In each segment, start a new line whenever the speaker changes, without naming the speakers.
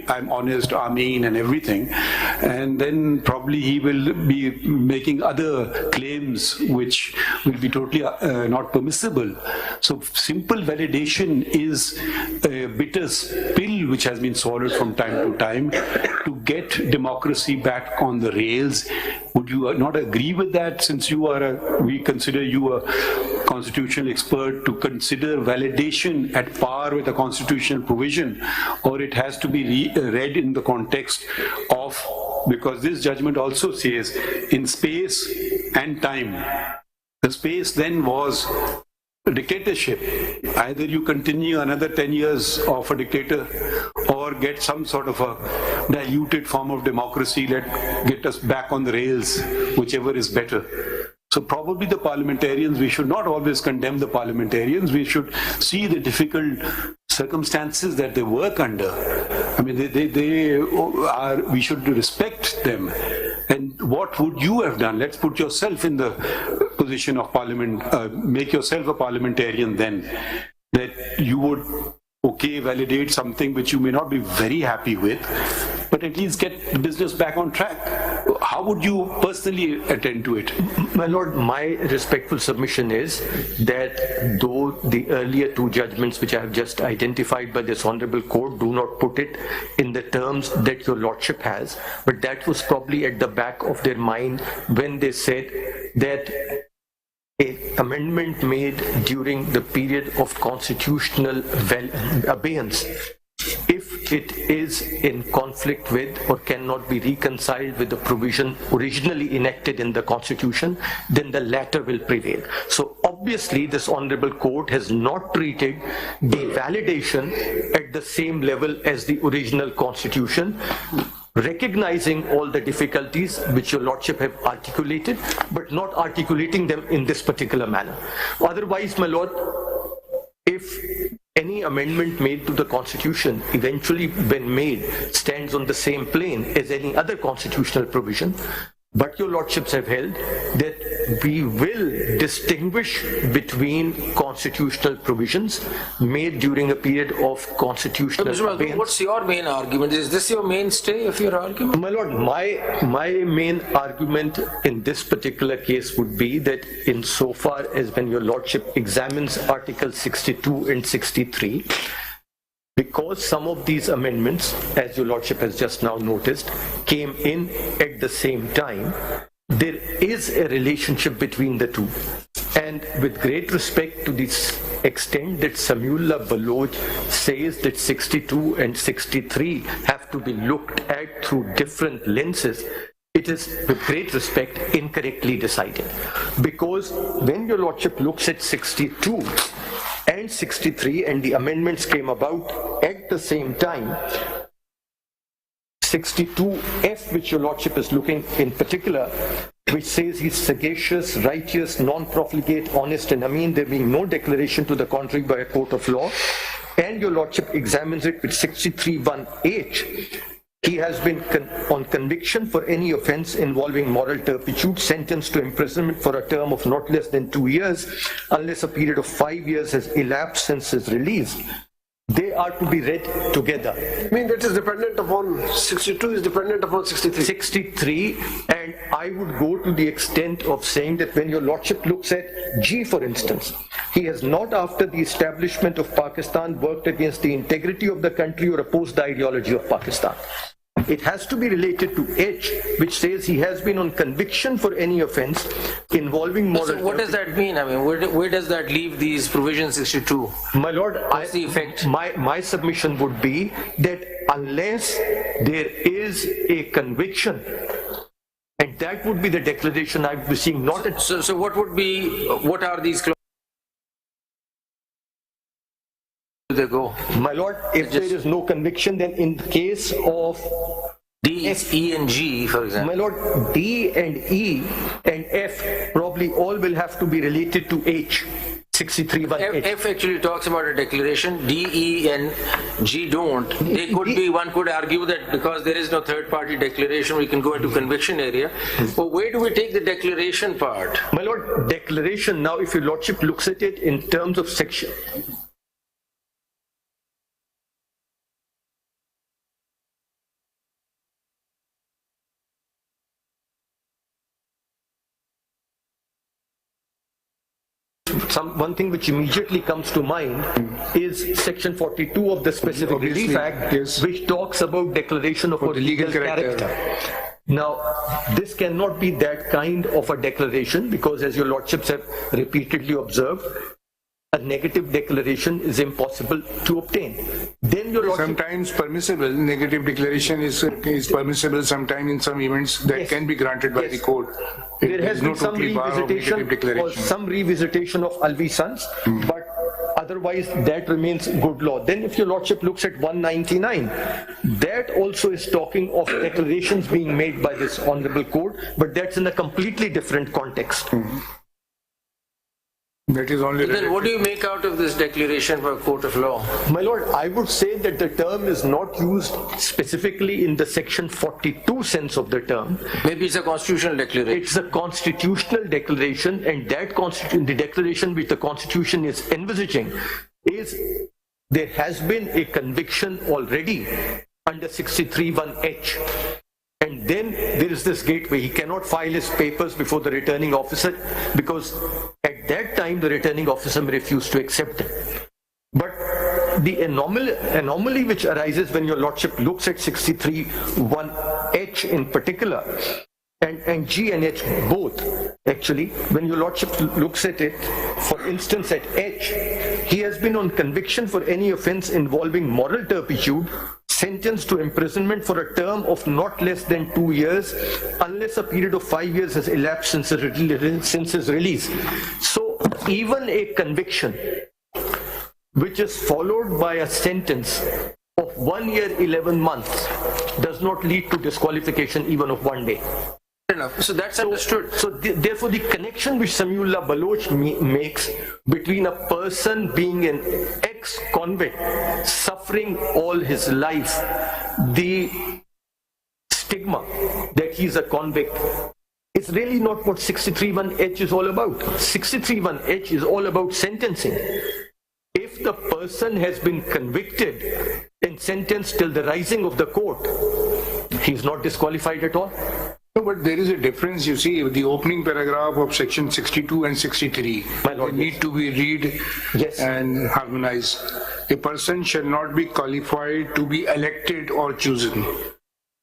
I'm honest, Ameen and everything, and then probably he will be making other claims which will be totally not permissible. So simple validation is a bitter pill which has been swallowed from time to time to get democracy back on the rails. Would you not agree with that, since we consider you a constitutional expert, to consider validation at par with a constitutional provision, or it has to be read in the context of, because this judgment also says in space and time. The space then was a dictatorship. Either you continue another 10 years of a dictator or get some sort of a diluted form of democracy, get us back on the rails, whichever is better. So probably the parliamentarians, we should not always condemn the parliamentarians. We should see the difficult circumstances that they work under. I mean, we should respect them. And what would you have done? Let's put yourself in the position of parliament, make yourself a parliamentarian then, that you would, validate something which you may not be very happy with, but at least get the business back on track. How would you personally attend to it?
My Lord, my respectful submission is that though the earlier two judgments which I have just identified by this Honorable Court do not put it in the terms that your Lordship has, but that was probably at the back of their mind when they said that an amendment made during the period of constitutional abeyance, if it is in conflict with or cannot be reconciled with the provision originally enacted in the Constitution, then the latter will prevail. So obviously this Honorable Court has not treated the validation at the same level as the original Constitution, recognizing all the difficulties which your Lordship have articulated, but not articulating them in this particular manner. Otherwise, my Lord, if any amendment made to the Constitution, eventually when made, stands on the same plane as any other constitutional provision, but your Lordships have held that we will distinguish between constitutional provisions made during a period of constitutional abeyance.
What's your main argument? Is this your mainstay of your argument?
My Lord, my main argument in this particular case would be that insofar as when your Lordship examines Article 62 and 63, because some of these amendments, as your Lordship has just now noticed, came in at the same time, there is a relationship between the two. And with great respect to the extent that Samiullah Baloch says that 62 and 63 have to be looked at through different lenses, it is, with great respect, incorrectly decided. Because when your Lordship looks at 62, and 63, and the amendments came about at the same time, 62F, which your Lordship is looking in particular, which says he's sagacious, righteous, non-profligate, honest, and Ameen, there being no declaration to the contrary by a court of law, and your Lordship examines it with 63(1)H, he has been on conviction for any offence involving moral turpitude, sentenced to imprisonment for a term of not less than 2 years, unless a period of 5 years has elapsed since his release. They are to be read together.
I mean, that is dependent upon 62 is dependent upon 63.
63, and I would go to the extent of saying that when your Lordship looks at G, for instance, he has not, after the establishment of Pakistan, worked against the integrity of the country or opposed the ideology of Pakistan. It has to be related to H, which says he has been on conviction for any offence involving moral.
So what does that mean? I mean, where does that leave these provisions 62?
My Lord,
what's the effect?
My submission would be that unless there is a conviction, and that would be the declaration I would be seeing, not at...
So what are these clauses? They go?
My Lord, if there is no conviction, then in the case of
D, E and G, for example.
My Lord, D and E and F probably all will have to be related to H. 63(1)H.
F actually talks about a declaration. D, E and G don't. They could be, one could argue that because there is no third party declaration, we can go into conviction area. But where do we take the declaration part?
My Lord, declaration, now if your Lordship looks at it in terms of section... one thing which immediately comes to mind is Section 42 of the Specific
Obviously,
Relief Act,
yes.
which talks about declaration of a
the legal
legal
character.
Now, this cannot be that kind of a declaration because, as your lordships have repeatedly observed, a negative declaration is impossible to obtain. Then your lordship,
Sometimes permissible, negative declaration is permissible sometime in some events that
Yes.
can be granted by
Yes.
the court.
there has been some
totally bar of
revisitation
negative declaration.
or some revisitation of Alvi Sons, but otherwise that remains good law. Then if your lordship looks at 199, that also is talking of declarations being made by this honorable court, but that's in a completely different context.
That is only
Then what do you make out of this declaration for a court of law?
My lord, I would say that the term is not used specifically in the section 42 sense of the term.
Maybe it's a constitutional declaration.
It's a constitutional declaration, and that the declaration which the Constitution is envisaging is there has been a conviction already under 63(1)(h). And then there is this gateway. He cannot file his papers before the returning officer because at that time the returning officer may refuse to accept them. But the anomaly which arises when your lordship looks at 63(1)(h) in particular, and G and H both, actually, when your lordship looks at it, for instance at H, he has been on conviction for any offence involving moral turpitude, sentenced to imprisonment for a term of not less than 2 years, unless a period of 5 years has elapsed since his release. So even a conviction which is followed by a sentence of 1 year 11 months does not lead to disqualification even of 1 day.
Enough. So that's understood.
So therefore the connection which Samiullah Baloch makes between a person being an ex-convict suffering all his life, the stigma that he's a convict, is really not what 63(1)(h) is all about. 63(1)(h) is all about sentencing. If the person has been convicted and sentenced till the rising of the court, he's not disqualified at all.
No, but there is a difference, you see, the opening paragraph of section 62 and 63.
My lord,
they need to be read
Yes.
and harmonized. A person shall not be qualified to be elected or chosen.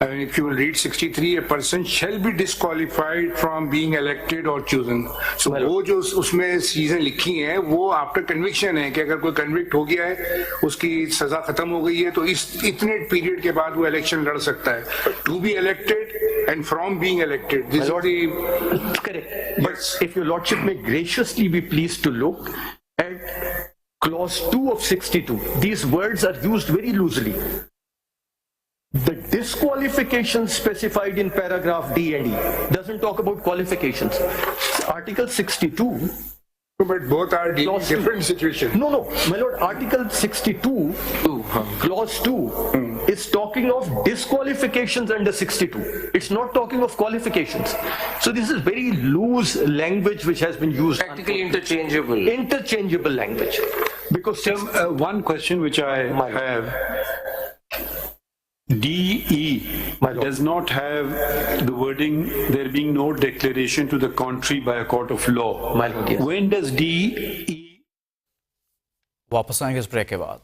I mean, if you will read 63, a person shall be disqualified from being elected or chosen. So वो जो उसमें चीजें लिखी हैं वो after conviction है कि अगर कोई कन्विक्ट हो गया है, उसकी सजा खत्म हो गई है, तो इस इतने पीरियड के बाद वो इलेक्शन लड़ सकता है. To be elected and from being elected. This is the
correct. But if your lordship may graciously be pleased to look at clause 2 of 62, these words are used very loosely. The disqualifications specified in paragraph D and E doesn't talk about qualifications. Article 62.
But both are dealing
Clause two.
different situations.
No, my lord, Article 62, clause 2 is talking of disqualifications under 62. It's not talking of qualifications. So this is very loose language which has been used.
Practically interchangeable.
Interchangeable language. Because
One question which I have, DE
My lord.
does not have the wording there being no declaration to the contrary by a court of law.
My lord, yes.
When does DE
वापस आएंगे इस break के बाद.